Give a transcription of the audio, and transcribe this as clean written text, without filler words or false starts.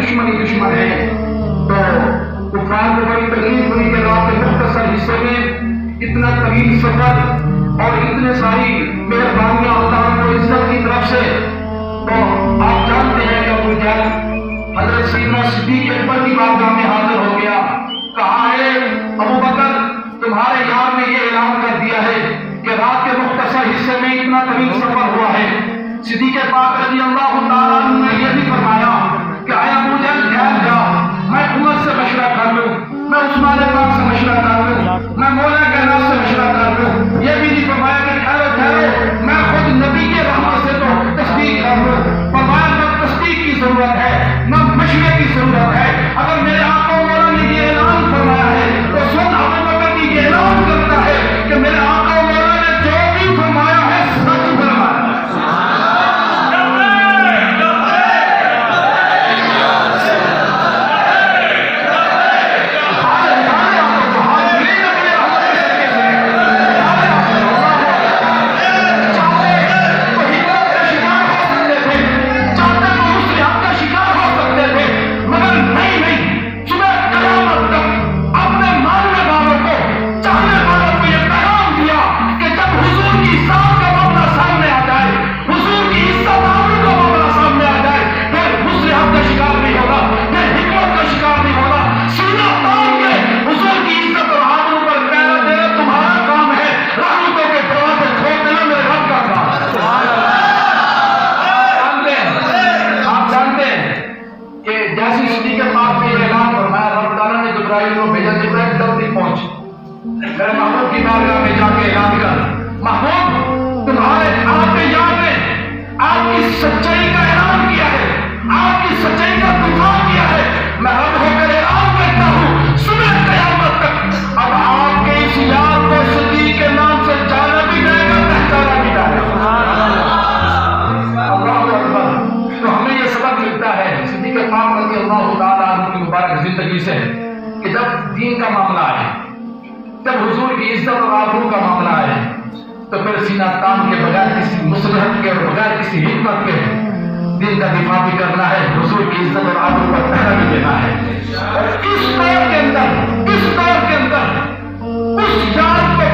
دشمن ہے. تو کفار کو بڑی تکلیف ہوئی کہ رات کے مختصر حصے میں اتنا طویل سفر اور اتنے ساری مہربانیاں اللہ کو عزت کی طرف سے. تو آپ جانتے ہیں کہ ابو جہل حضرت سیدنا صدیق اکبر کی بارگاہ میں حاضر ہو گیا. کہا ہے ابو بکر تمہارے یار نے یہ اعلان کر دیا ہے کہ رات کے مختصر حصے میں اتنا طویل سفر ہوا ہے. صدیق پاک رضی اللہ تعالیٰ عنہ نے یہ بھی فرمایا کہ اے ابو جہل ٹھہر جا, میں عمر سے مشورہ کر لوں, میں عثمان پاک سے مشورہ کر لوں, میں مولا کائنات سے مشورہ کر لوں. یہ بھی نہیں فرمایا کہ ٹھہرو میں خود نبی کے رحمت سے تو تصدیق کر لوں. فرمایا نہ تصدیق کی ضرورت ہے نہ مشورے کی ضرورت ہے. اگر میرے آقا مولا نے یہ اعلان فرمایا ہے تو سن ابو بکر کی یہ اعلان کرتا ہے کہ میرے آقا مولا نے جو بھی فرمایا ہے سچ فرمایا ہے. کہ جب دین کا معاملہ آئے, جب حضور کی عزت اور آبرو کا معاملہ آئے تو پھر سینہ تان کے بغیر کسی مصلحت کے اور بغیر کسی حکمت کے دین کا دفاع بھی کرنا ہے, حضور کی عزت اور آبرو کا پہرا بھی دینا ہے. اور اس دور کے اندر اس یار کو